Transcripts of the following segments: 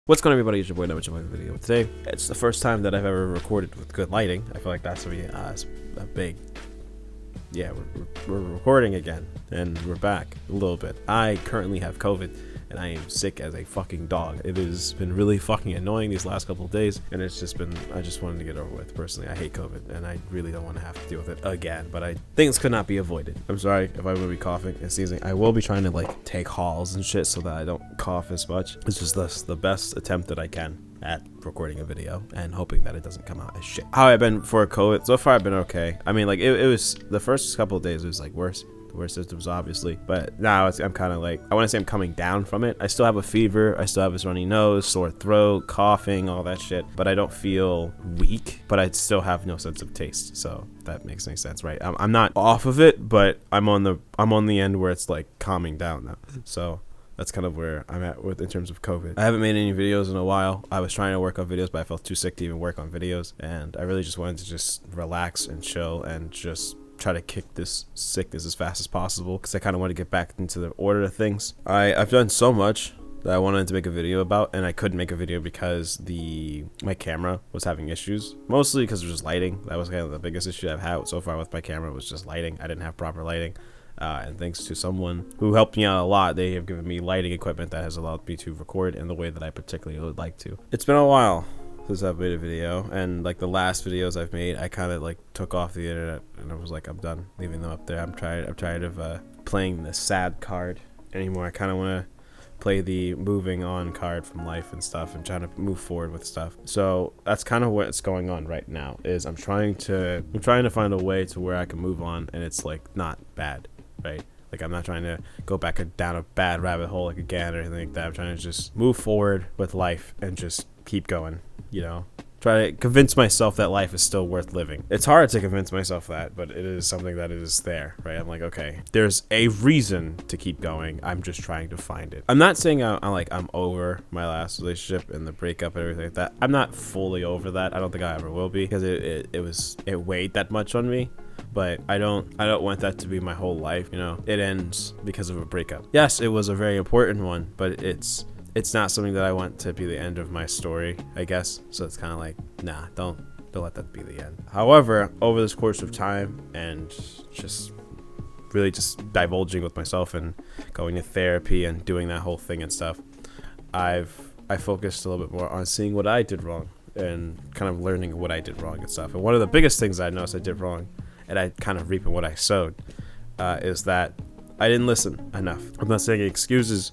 What's going on, everybody? It's your boy Never Join the video. Today, it's the first time that I've ever recorded with good lighting. I feel like that's gonna be a big. Yeah, we're recording again, and we're back a little bit. I currently have COVID, and I am sick as a fucking dog. It has been really fucking annoying these last couple of days, and it's just been. I just wanted to get over with. Personally, I hate COVID, and I really don't want to have to deal with it again. But things could not be avoided. I'm sorry if I will be coughing and sneezing. I will be trying to take halls and shit so that I don't cough as much. It's just the best attempt that I can at recording a video and hoping that it doesn't come out as shit. How I've been for COVID so far, I've been okay. I mean, it was the first couple of days it was worse. Worse symptoms, obviously, but now I'm kind of I want to say I'm coming down from it. I still have a fever, I still have a runny nose, sore throat, coughing, all that shit, but I don't feel weak, but I still have no sense of taste, so that makes any sense, right? I'm not off of it, but I'm on the end where it's calming down now, so that's kind of where I'm at in terms of COVID. I haven't made any videos in a while. I was trying to work on videos, but I felt too sick to even work on videos, and I really just wanted to just relax and chill and just try to kick this sickness as fast as possible because I kind of want to get back into the order of things. I've done so much that I wanted to make a video about, and I couldn't make a video because my camera was having issues, mostly because it was lighting. That was kind of the biggest issue I've had so far with my camera, was just lighting. I didn't have proper lighting, and thanks to someone who helped me out a lot, they have given me lighting equipment that has allowed me to record in the way that I particularly would like to. It's been a while since I've made a video, and the last videos I've made, I kind of took off the internet, and I was I'm done leaving them up there. I'm tired of playing the sad card anymore. I kind of want to play the moving on card from life and stuff, and trying to move forward with stuff. So that's kind of what's going on right now. Is I'm trying to find a way to where I can move on, and it's not bad, right? I'm not trying to go back down a bad rabbit hole again or anything like that. I'm trying to just move forward with life and just keep going, try to convince myself that life is still worth living. It's hard to convince myself that, but it is something that is there, right? I'm okay, there's a reason to keep going. I'm just trying to find it. I'm not saying I'm over my last relationship and the breakup and everything like that. I'm not fully over that. I don't think I ever will be, because it weighed that much on me. But I don't want that to be my whole life, It ends because of a breakup. Yes, it was a very important one, but it's not something that I want to be the end of my story, I guess. So it's kind of nah, don't let that be the end. However, over this course of time and just really just divulging with myself and going to therapy and doing that whole thing and stuff, I focused a little bit more on seeing what I did wrong and kind of learning what I did wrong and stuff. And one of the biggest things I noticed I did wrong, and I kind of reaping what I sowed, is that I didn't listen enough. I'm not saying it excuses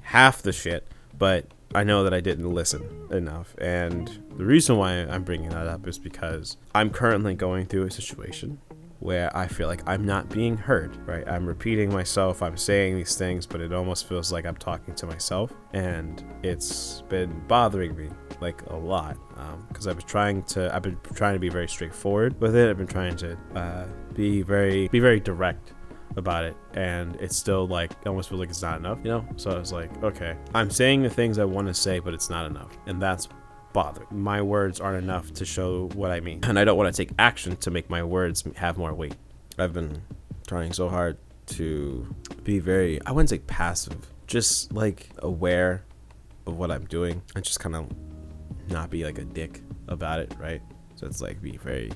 half the shit, but I know that I didn't listen enough. And the reason why I'm bringing that up is because I'm currently going through a situation where I feel like I'm not being heard, right? I'm repeating myself, I'm saying these things, but it almost feels like I'm talking to myself, and it's been bothering me a lot, because I've been trying to be very straightforward with it. I've been trying to be very direct about it, and it's still it almost feels like it's not enough, So I was okay, I'm saying the things I want to say, but it's not enough, and that's bothering. My words aren't enough to show what I mean, and I don't want to take action to make my words have more weight. I've been trying so hard to be very, I wouldn't say passive, just aware of what I'm doing, and just kind of not be a dick about it, right? So it's be very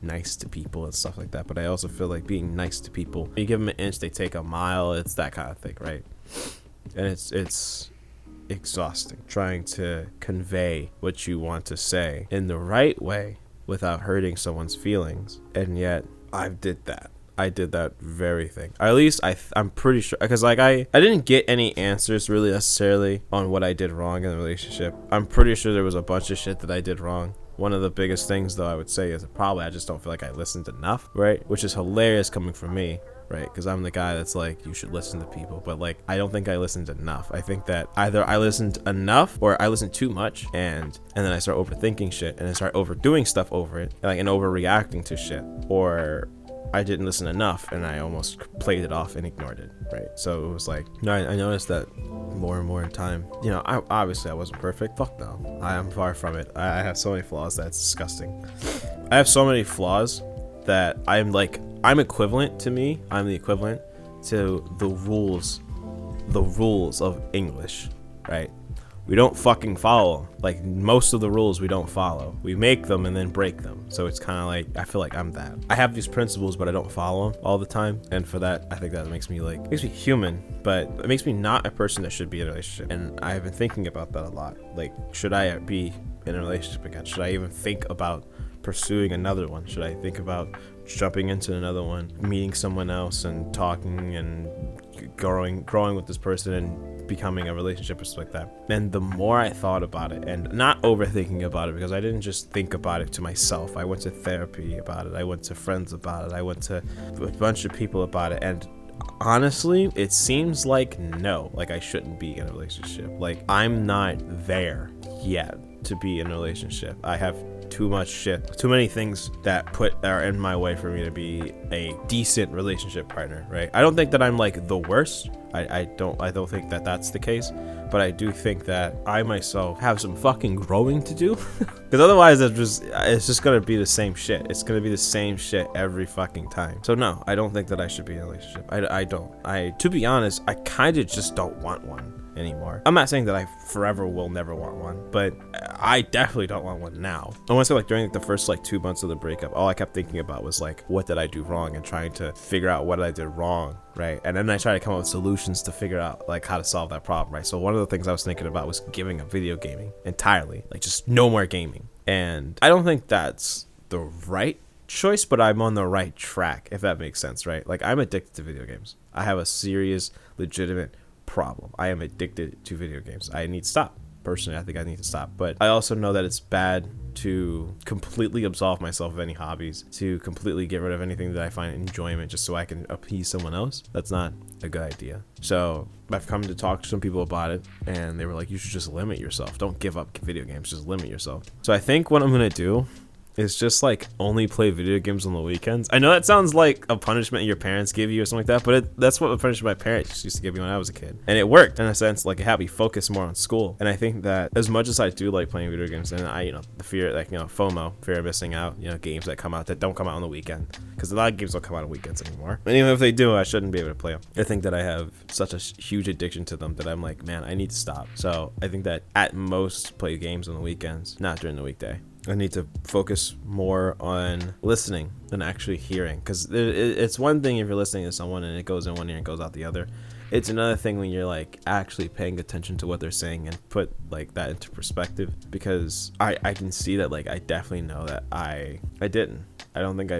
nice to people and stuff like that. But I also feel being nice to people, you give them an inch, they take a mile. It's that kind of thing, right? And it's exhausting trying to convey what you want to say in the right way without hurting someone's feelings. And yet I did that very thing. Or at least I'm pretty sure, because I didn't get any answers really necessarily on what I did wrong in the relationship. I'm pretty sure there was a bunch of shit that I did wrong. One of the biggest things, though, I would say is probably I just don't feel like I listened enough, right? Which is hilarious coming from me, right? Because I'm the guy that's you should listen to people, but I don't think I listened enough. I think that either I listened enough or I listened too much, and then I start overthinking shit and I start overdoing stuff over it, and overreacting to shit, or I didn't listen enough and I almost played it off and ignored it, right? So it was I noticed that more and more in time. Obviously I wasn't perfect. Fuck no. I am far from it. I have so many flaws that's disgusting. I have so many flaws that I'm the equivalent to the rules of English, right? we don't fucking follow. Like, most of the rules we don't follow. We make them and then break them. So it's kind of like, I feel like I'm that. I have these principles, but I don't follow them all the time. And for that, I think that makes me human, but it makes me not a person that should be in a relationship. And I've been thinking about that a lot. Like, should I be in a relationship again? Should I even think about pursuing another one? Should I think about jumping into another one, meeting someone else and talking and growing with this person and becoming a relationship or something like that? And the more I thought about it, and not overthinking about it, because I didn't just think about it to myself. I went to therapy about it. I went to friends about it. I went to a bunch of people about it. And honestly, it seems like I shouldn't be in a relationship. Like, I'm not there yet to be in a relationship. I have too much shit, too many things that are in my way for me to be a decent relationship partner, right? I don't think that I'm like the worst. I don't think that that's the case, but I do think that I myself have some fucking growing to do, because otherwise it's just gonna be the same shit. It's gonna be the same shit every fucking time. So no, I don't think that I should be in a relationship. I don't. To be honest, I kind of just don't want one anymore. I'm not saying that I forever will never want one, but I definitely don't want one now. I want to say, like, during the first 2 months of the breakup, all I kept thinking about was like, what did I do wrong, and trying to figure out what I did wrong, right? And then I try to come up with solutions to figure out like how to solve that problem, right? So one of the things I was thinking about was giving up video gaming entirely, like just no more gaming. And I don't think that's the right choice, but I'm on the right track, if that makes sense, right? Like, I'm addicted to video games. I have a serious, legitimate problem. I am addicted to video games. I need to stop. Personally, I think I need to stop. But I also know that it's bad to completely absolve myself of any hobbies, to completely get rid of anything that I find enjoyment just so I can appease someone else. That's not a good idea. So I've come to talk to some people about it, and they were like, you should just limit yourself. Don't give up video games, just limit yourself. So I think what I'm gonna do is just like only play video games on the weekends. I know that sounds like a punishment your parents give you or something like that, but that's what the punishment my parents used to give me when I was a kid. And it worked in a sense. Like, it had me focus more on school. And I think that as much as I do like playing video games, and I, the fear, like, FOMO, fear of missing out, games that come out that don't come out on the weekend, because a lot of games don't come out on weekends anymore. And even if they do, I shouldn't be able to play them. I think that I have such a huge addiction to them that I'm like, man, I need to stop. So I think that at most play games on the weekends, not during the weekday. I need to focus more on listening than actually hearing, because it's one thing if you're listening to someone and it goes in one ear and goes out the other. It's another thing when you're like actually paying attention to what they're saying and put like that into perspective, because I can see that, like, I definitely know that I didn't. I don't think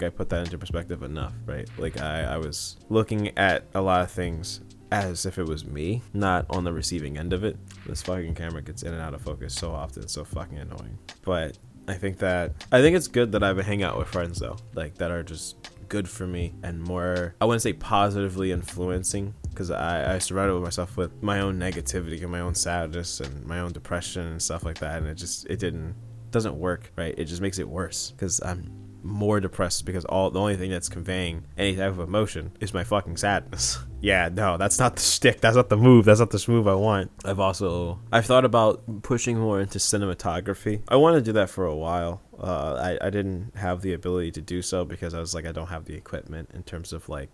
I put that into perspective enough, right? Like, I was looking at a lot of things as if it was me, not on the receiving end of it. This fucking camera gets in and out of focus so often. It's so fucking annoying. But I think it's good that I've been hanging out with friends, though, like, that are just good for me and more, I wouldn't say positively influencing, because I surrounded myself with my own negativity and my own sadness and my own depression and stuff like that, and it doesn't work, right? It just makes it worse, because I'm more depressed because the only thing that's conveying any type of emotion is my fucking sadness. Yeah, no, that's not the shtick. That's not the move. That's not the move I want. I've thought about pushing more into cinematography. I want to do that for a while. I didn't have the ability to do so because I was like, I don't have the equipment in terms of like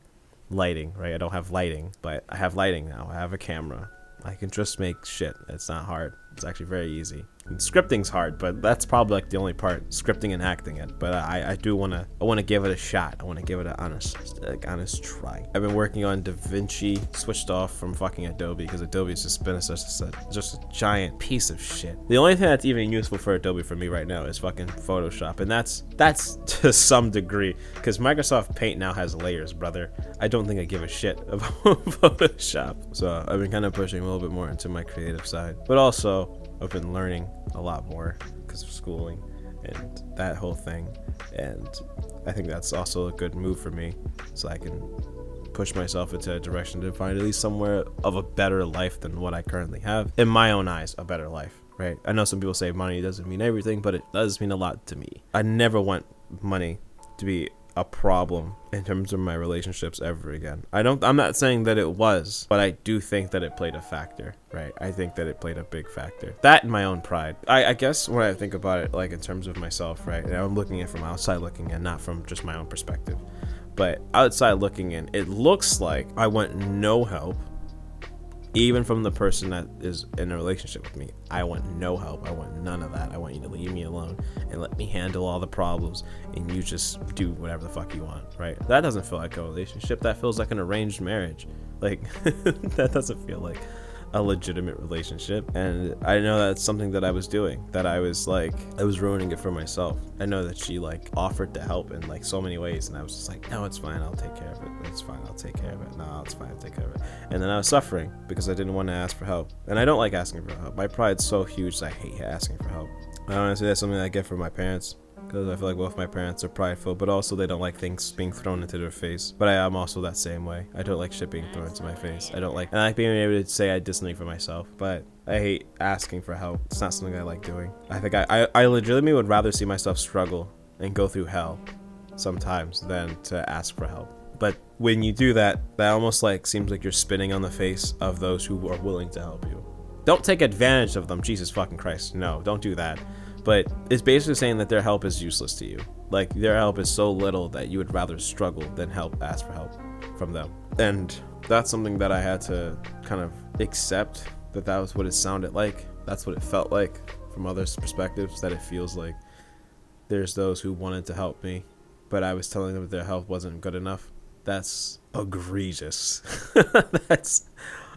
lighting, right? I don't have lighting, but I have lighting now. I have a camera. I can just make shit. It's not hard. It's actually very easy. And scripting's hard, but that's probably like the only part, scripting and acting it. But I want to give it a shot. I want to give it an honest try. I've been working on DaVinci, switched off from fucking Adobe because Adobe's just been just a giant piece of shit. The only thing that's even useful for Adobe for me right now is fucking Photoshop, and that's to some degree because Microsoft Paint now has layers, brother. I don't think I give a shit about Photoshop. So I've been kind of pushing a little bit more into my creative side, but also I've been learning a lot more because of schooling and that whole thing, and I think that's also a good move for me, so I can push myself into a direction to find at least somewhere of a better life than what I currently have. In my own eyes, a better life, right? I know some people say money doesn't mean everything, but it does mean a lot to me. I never want money to be a problem in terms of my relationships ever again. I'm not saying that it was, but I do think that it played a factor, right? I think that it played a big factor. That and my own pride. I guess when I think about it, like in terms of myself, right? And I'm looking at it from outside looking in, not from just my own perspective. But outside looking in, it looks like I want no help even from the person that is in a relationship with me. I want no help. I want none of that. I want you to leave me alone and let me handle all the problems, and you just do whatever the fuck you want, right? That doesn't feel like a relationship. That feels like an arranged marriage. Like that doesn't feel like a legitimate relationship. And I know that's something that I was doing, that I was ruining it for myself. I know that she like offered to help in like so many ways, and I was just like, no, it's fine, I'll take care of it. It's fine, I'll take care of it. No, it's fine, I'll take care of it. And then I was suffering because I didn't want to ask for help, and I don't like asking for help. My pride's so huge that I hate asking for help. I honestly, that's something that I get from my parents, because I feel like both my parents are prideful, but also they don't like things being thrown into their face. But I am also that same way. I don't like shit being thrown into my face. I like being able to say I did something for myself, but I hate asking for help. It's not something I like doing. I think I legitimately would rather see myself struggle and go through hell sometimes than to ask for help. But when you do that, that almost like seems like you're spitting on the face of those who are willing to help you. Don't take advantage of them, Jesus fucking Christ. No, don't do that. But it's basically saying that their help is useless to you. Like, their help is so little that you would rather struggle than ask for help from them. And that's something that I had to kind of accept, that was what it sounded like. That's what it felt like from others' perspectives, that it feels like there's those who wanted to help me, but I was telling them that their help wasn't good enough. That's egregious. That's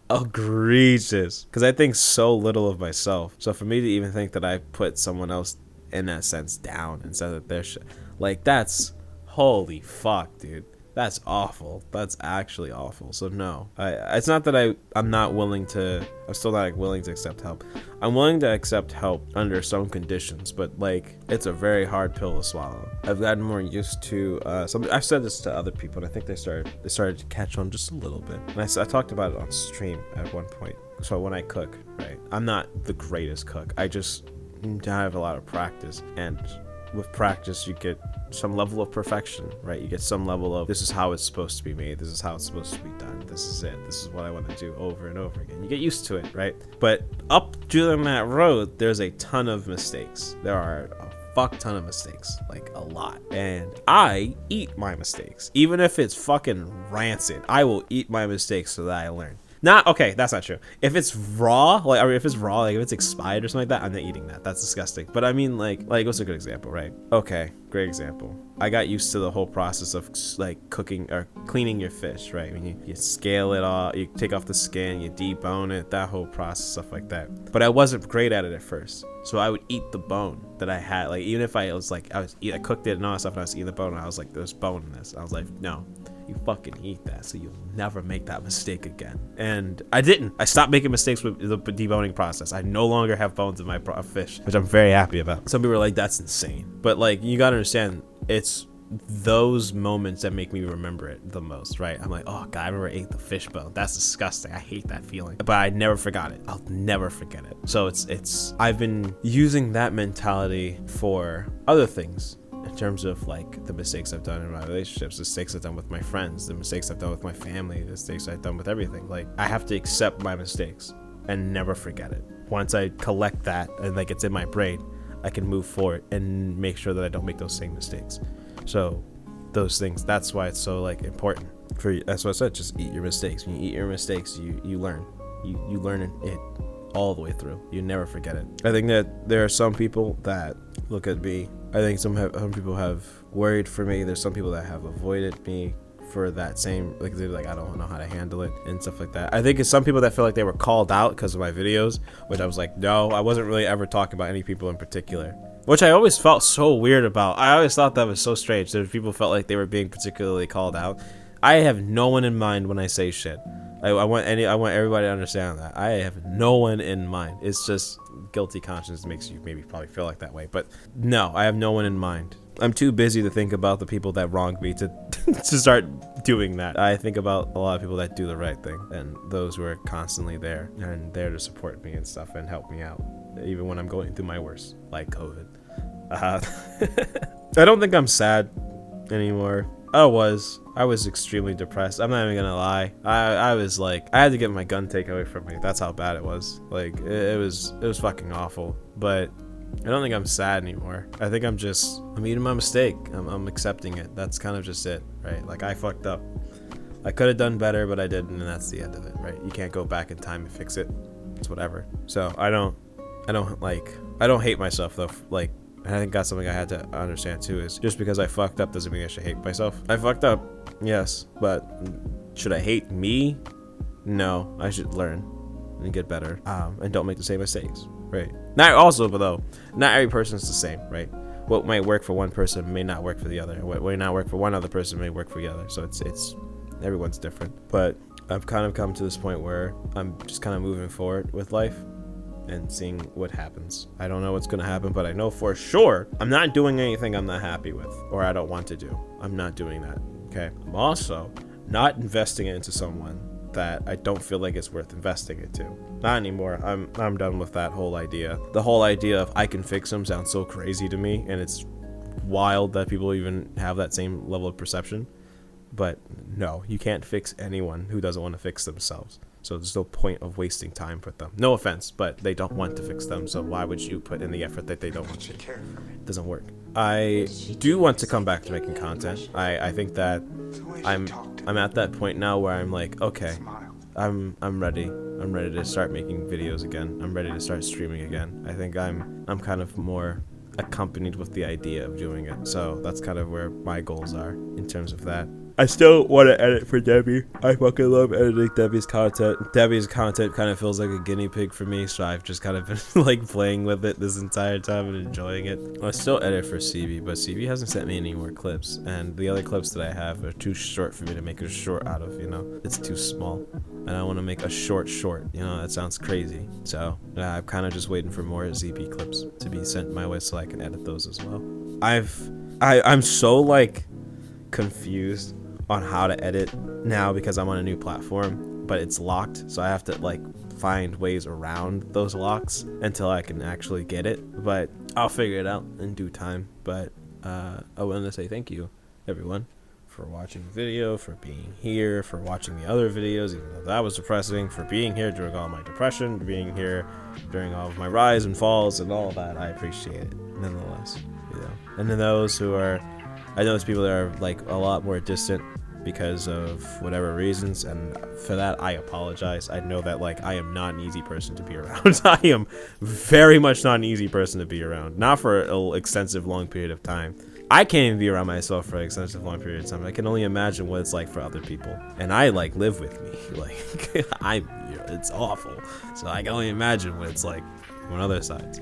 egregious, because I think so little of myself. So for me to even think that I put someone else in that sense down and said that they're like, that's holy fuck, dude. That's awful. That's actually awful. So no, it's not that I'm not willing to. I'm still not willing to accept help. I'm willing to accept help under some conditions, but like, it's a very hard pill to swallow. I've gotten more used to something. I've said this to other people, and I think they started to catch on just a little bit. And I talked about it on stream at one point. So when I cook, right, I'm not the greatest cook. I just have a lot of practice, and with practice you get some level of perfection, right? You get some level of, this is how it's supposed to be made, this is how it's supposed to be done, this is it, this is what I want to do over and over again. You get used to it, right? But up during that road, there's a ton of mistakes. There are a fuck ton of mistakes, like a lot, and I eat my mistakes. Even if it's fucking rancid, I will eat my mistakes so that I learn. Okay, that's not true. If it's raw, if it's expired or something like that, I'm not eating that. That's disgusting. But I mean, like what's a good example, right? Okay, great example. I got used to the whole process of like cooking or cleaning your fish, right? I mean, you scale it off, you take off the skin, you debone it, that whole process, stuff like that. But I wasn't great at it at first, so I would eat the bone that I had. Like, even if I cooked it and all that stuff, and I was eating the bone, and I was like, there's bone in this. I was like, no. You fucking eat that, so you'll never make that mistake again. And I didn't. I stopped making mistakes with the deboning process. I no longer have bones in my fish, which I'm very happy about. Some people are like, that's insane. But like, you gotta understand, it's those moments that make me remember it the most, right? I'm like, oh god, I remember I ate the fish bone. That's disgusting. I hate that feeling. But I never forgot it. I'll never forget it. So it's I've been using that mentality for other things. In terms of like the mistakes I've done in my relationships, the mistakes I've done with my friends, the mistakes I've done with my family, the mistakes I've done with everything. Like, I have to accept my mistakes and never forget it. Once I collect that and like it's in my brain, I can move forward and make sure that I don't make those same mistakes. So those things, that's why it's so like important for you. That's what I said, just eat your mistakes. When you eat your mistakes, you learn. You learn it all the way through. You never forget it. I think that there are some people that look at me. I think some people have worried for me. There's some people that have avoided me for that same, like, they're like, I don't know how to handle it and stuff like that. I think it's some people that feel like they were called out because of my videos, which I was like, no, I wasn't really ever talking about any people in particular, which I always felt so weird about. I always thought that was so strange that people felt like they were being particularly called out. I have no one in mind when I say shit. I want everybody to understand that. I have no one in mind. It's just guilty conscience makes you maybe probably feel like that way. But no, I have no one in mind. I'm too busy to think about the people that wronged me to to start doing that. I think about a lot of people that do the right thing and those who are constantly there and there to support me and stuff and help me out, even when I'm going through my worst, like COVID. I don't think I'm sad anymore. I was extremely depressed. I'm not even gonna lie. I was like, I had to get my gun taken away from me. That's how bad it was. Like, it was fucking awful. But I don't think I'm sad anymore. I think I'm eating my mistake. I'm accepting it. That's kind of just it, right? Like, I fucked up. I could have done better, but I didn't, and that's the end of it, right? You can't go back in time and fix it. It's whatever. So I don't hate myself though. Like, and I think that's something I had to understand too, is just because I fucked up doesn't mean I should hate myself. I fucked up, yes, but should I hate me? No, I should learn and get better, and don't make the same mistakes, right? Not every person's the same, right? What might work for one person may not work for the other. What may not work for one other person may work for the other. So it's everyone's different. But I've kind of come to this point where I'm just kind of moving forward with life and seeing what happens. I don't know what's gonna happen, but I know for sure I'm not doing anything I'm not happy with or I don't want to do. I'm not doing that. Okay. I'm also not investing it into someone that I don't feel like it's worth investing it to. Not anymore. I'm done with that whole idea. The whole idea of I can fix them sounds so crazy to me, and it's wild that people even have that same level of perception. But no, you can't fix anyone who doesn't want to fix themselves. So there's no point of wasting time with them. No offense, but they don't want to fix them, so why would you put in the effort that they don't want to? It doesn't work. I do want to come back to making content. I think that I'm at that point now where I'm like, okay, I'm ready. I'm ready to start making videos again. I'm ready to start streaming again. I think I'm kind of more accompanied with the idea of doing it. So that's kind of where my goals are in terms of that. I still want to edit for Debbie. I fucking love editing Debbie's content. Debbie's content kind of feels like a guinea pig for me, so I've just kind of been like playing with it this entire time and enjoying it. I still edit for CB, but CB hasn't sent me any more clips, and the other clips that I have are too short for me to make a short out of, you know? It's too small, and I want to make a short, you know? That sounds crazy. So I'm kind of just waiting for more ZP clips to be sent my way so I can edit those as well. I'm so like confused on how to edit now because I'm on a new platform, but it's locked, so I have to like find ways around those locks until I can actually get it, but I'll figure it out in due time. But I wanted to say thank you everyone for watching the video, for being here, for watching the other videos even though that was depressing, for being here during all my depression, for being here during all of my rise and falls and all that. I appreciate it nonetheless, you know. And then those who are, I know there's people that are like a lot more distant because of whatever reasons, and for that I apologize. I know that like I am not an easy person to be around. I am very much not an easy person to be around, not for an extensive long period of time. I can't even be around myself for an extensive long period of time. I can only imagine what it's like for other people, and I like live with me. Like it's awful, so I can only imagine what it's like on other sides.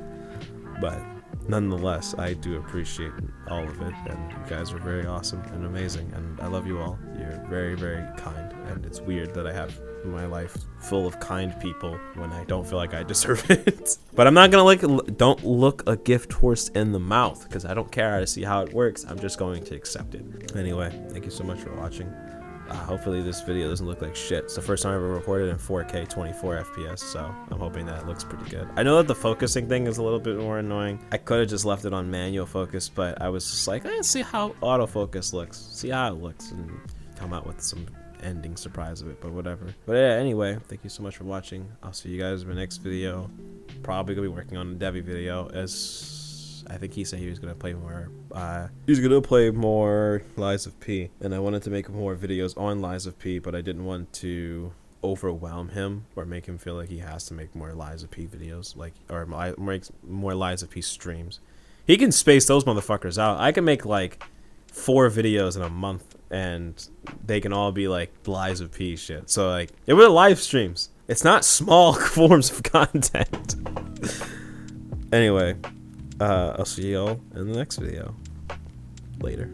But nonetheless, I do appreciate all of it, and you guys are very awesome and amazing, and I love you all. You're very, very kind, and it's weird that I have my life full of kind people when I don't feel like I deserve it. But I'm not gonna don't look a gift horse in the mouth, because I don't care how to see how it works. I'm just going to accept it. Anyway, thank you so much for watching. Hopefully this video doesn't look like shit. It's the first time I ever recorded in 4K 24 FPS, so I'm hoping that it looks pretty good. I know that the focusing thing is a little bit more annoying. I could have just left it on manual focus, but I was just like, let's see how autofocus looks. See how it looks and come out with some ending surprise of it, but whatever. But yeah, anyway, thank you so much for watching. I'll see you guys in my next video. Probably gonna be working on a Debbie video, as I think he said he was gonna play more. He's gonna play more Lies of P, and I wanted to make more videos on Lies of P, but I didn't want to overwhelm him or make him feel like he has to make more Lies of P videos, like, or make more Lies of P streams. He can space those motherfuckers out. I can make like 4 videos in a month, and they can all be like Lies of P shit. So like, it were live streams. It's not small forms of content. Anyway. I'll see y'all in the next video. Later.